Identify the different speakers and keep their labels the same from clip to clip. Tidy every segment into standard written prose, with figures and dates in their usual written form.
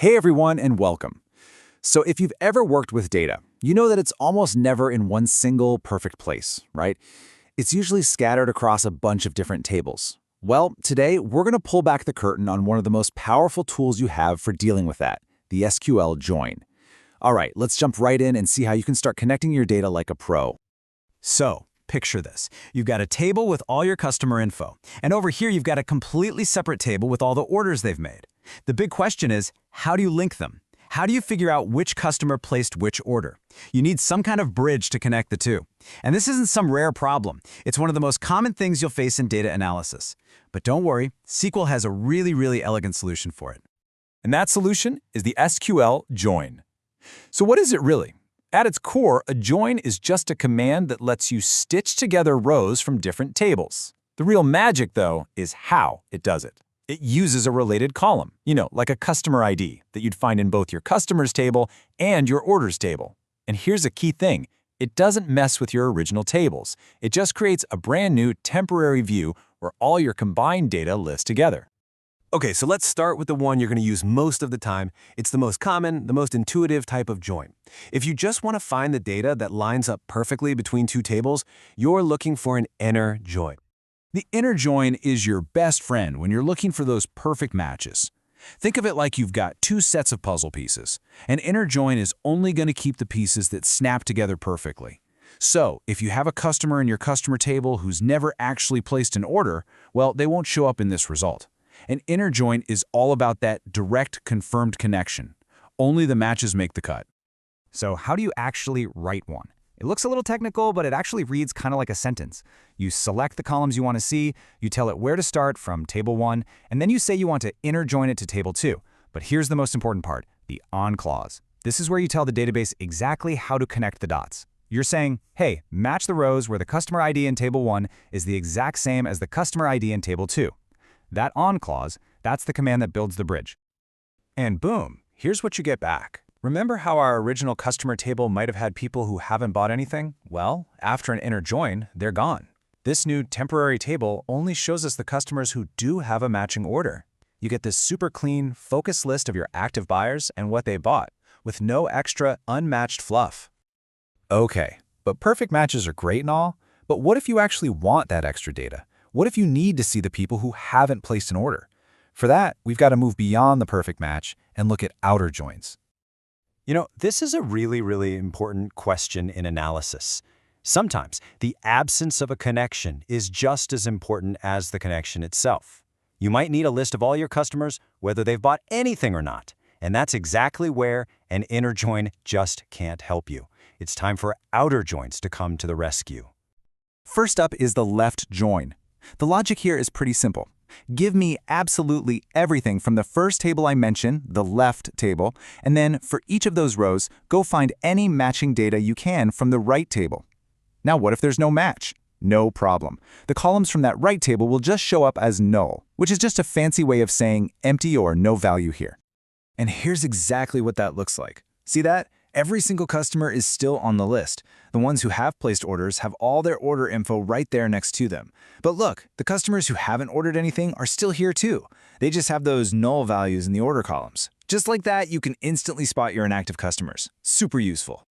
Speaker 1: Hey everyone and welcome. So if you've ever worked with data, you know that it's almost never in one single perfect place, right? It's usually scattered across a bunch of different tables. Well, today we're going to pull back the curtain on one of the most powerful tools you have for dealing with that, the SQL join. All right, let's jump right in and see how you can start connecting your data like a pro.
Speaker 2: So, picture this. You've got a table with all your customer info, and over here you've got a completely separate table with all the orders they've made. The big question is, how do you link them? How do you figure out which customer placed which order? You need some kind of bridge to connect the two. And this isn't some rare problem. It's one of the most common things you'll face in data analysis. But don't worry, SQL has a really elegant solution for it.
Speaker 1: And that solution is the SQL join. So what is it really? At its core, a join is just a command that lets you stitch together rows from different tables. The real magic, though, is how it does it. It uses a related column, like a customer ID that you'd find in both your customers table and your orders table. And here's a key thing. It doesn't mess with your original tables. It just creates a brand new temporary view where all your combined data lives together.
Speaker 3: Okay, so let's start with the one you're going to use most of the time. It's the most common, the most intuitive type of join. If you just want to find the data that lines up perfectly between two tables, you're looking for an inner join.
Speaker 1: The inner join is your best friend when you're looking for those perfect matches. Think of it like you've got two sets of puzzle pieces. An inner join is only going to keep the pieces that snap together perfectly. So, if you have a customer in your customer table who's never actually placed an order, well, they won't show up in this result. An inner join is all about that direct confirmed connection. Only the matches make the cut.
Speaker 2: So how do you actually write one? It looks a little technical, but it actually reads kind of like a sentence. You select the columns you want to see, you tell it where to start from table 1, and then you say you want to inner join it to table 2. But here's the most important part, the on clause. This is where you tell the database exactly how to connect the dots. You're saying, hey, match the rows where the customer ID in table 1 is the exact same as the customer ID in table 2. That on clause, that's the command that builds the bridge. And boom, here's what you get back. Remember how our original customer table might have had people who haven't bought anything? Well, after an inner join, they're gone. This new temporary table only shows us the customers who do have a matching order. You get this super clean, focused list of your active buyers and what they bought, with no extra unmatched fluff.
Speaker 1: Okay, but perfect matches are great and all, but what if you actually want that extra data? What if you need to see the people who haven't placed an order? For that, we've got to move beyond the perfect match and look at outer joins.
Speaker 3: This is a really important question in analysis. Sometimes the absence of a connection is just as important as the connection itself. You might need a list of all your customers, whether they've bought anything or not. And that's exactly where an inner join just can't help you. It's time for outer joins to come to the rescue.
Speaker 1: First up is the left join. The logic here is pretty simple. Give me absolutely everything from the first table I mentioned, the left table, and then for each of those rows, go find any matching data you can from the right table. Now what if there's no match? No problem. The columns from that right table will just show up as null, which is just a fancy way of saying empty or no value here. And here's exactly what that looks like. See that? Every single customer is still on the list. The ones who have placed orders have all their order info right there next to them. But look, the customers who haven't ordered anything are still here too. They just have those null values in the order columns. Just like that, you can instantly spot your inactive customers. Super useful.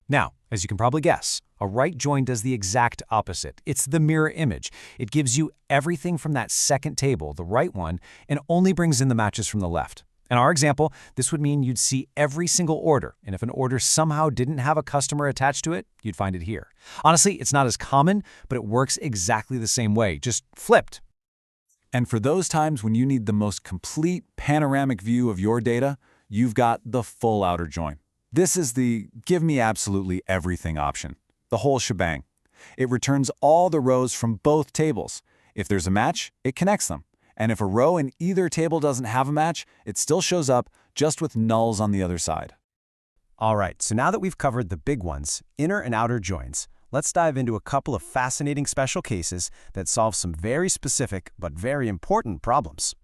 Speaker 2: Now, as you can probably guess, a right join does the exact opposite. It's the mirror image. It gives you everything from that second table, the right one, and only brings in the matches from the left. In our example, this would mean you'd see every single order, and if an order somehow didn't have a customer attached to it, you'd find it here. Honestly, it's not as common, but it works exactly the same way, just flipped.
Speaker 1: And for those times when you need the most complete panoramic view of your data, you've got the full outer join. This is the give me absolutely everything option, the whole shebang. It returns all the rows from both tables. If there's a match, it connects them. And if a row in either table doesn't have a match, it still shows up just with nulls on the other side.
Speaker 3: All right, so now that we've covered the big ones, inner and outer joins, let's dive into a couple of fascinating special cases that solve some very specific but very important problems.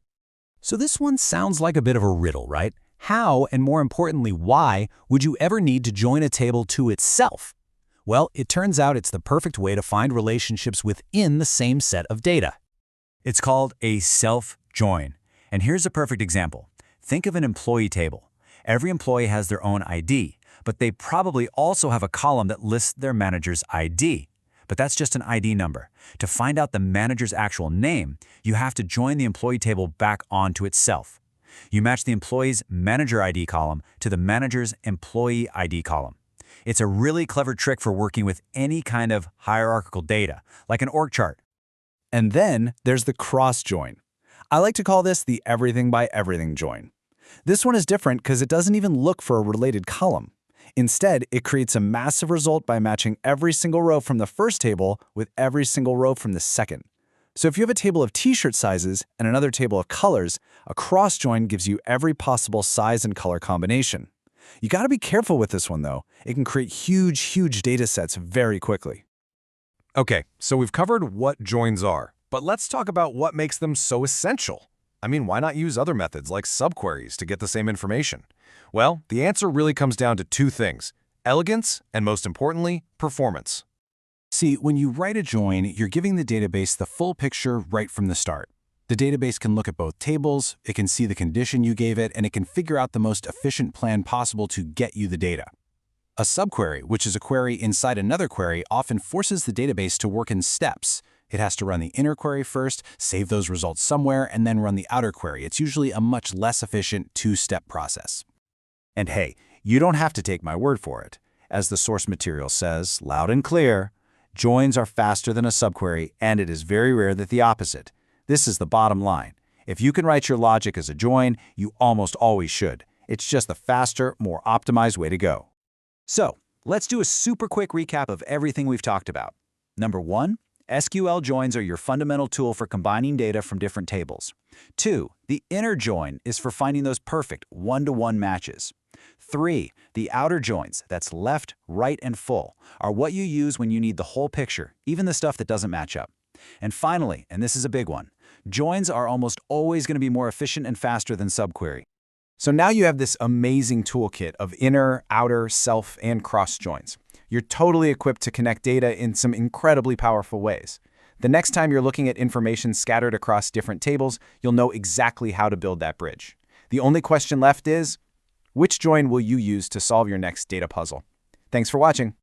Speaker 2: So this one sounds like a bit of a riddle, right? How, and more importantly, why, would you ever need to join a table to itself? Well, it turns out it's the perfect way to find relationships within the same set of data.
Speaker 1: It's called a self-join. And here's a perfect example. Think of an employee table.
Speaker 2: Every employee has their own ID, but they probably also have a column that lists their manager's ID. But that's just an ID number. To find out the manager's actual name, you have to join the employee table back onto itself. You match the employee's manager ID column to the manager's employee ID column. It's a really clever trick for working with any kind of hierarchical data, like an org chart.
Speaker 1: And then there's the cross join. I like to call this the everything by everything join. This one is different because it doesn't even look for a related column. Instead, it creates a massive result by matching every single row from the first table with every single row from the second. So if you have a table of t-shirt sizes and another table of colors, a cross join gives you every possible size and color combination. You got to be careful with this one though. It can create huge data sets very quickly.
Speaker 4: Okay, so we've covered what joins are, but let's talk about what makes them so essential. I mean, why not use other methods like subqueries to get the same information? Well, the answer really comes down to two things: elegance and, most importantly, performance.
Speaker 1: See, when you write a join, you're giving the database the full picture right from the start. The database can look at both tables, it can see the condition you gave it, and it can figure out the most efficient plan possible to get you the data. A subquery, which is a query inside another query, often forces the database to work in steps. It has to run the inner query first, save those results somewhere, and then run the outer query. It's usually a much less efficient two-step process. And hey, you don't have to take my word for it. As the source material says, loud and clear, joins are faster than a subquery, and it is very rare that the opposite. This is the bottom line. If you can write your logic as a join, you almost always should. It's just the faster, more optimized way to go.
Speaker 2: So, let's do a super quick recap of everything we've talked about. Number 1, SQL joins are your fundamental tool for combining data from different tables. 2, the inner join is for finding those perfect one-to-one matches. 3, the outer joins, that's left, right, and full, are what you use when you need the whole picture, even the stuff that doesn't match up. And finally, and this is a big one, joins are almost always going to be more efficient and faster than subquery.
Speaker 1: So now you have this amazing toolkit of inner, outer, self, and cross joins. You're totally equipped to connect data in some incredibly powerful ways. The next time you're looking at information scattered across different tables, you'll know exactly how to build that bridge. The only question left is, which join will you use to solve your next data puzzle? Thanks for watching.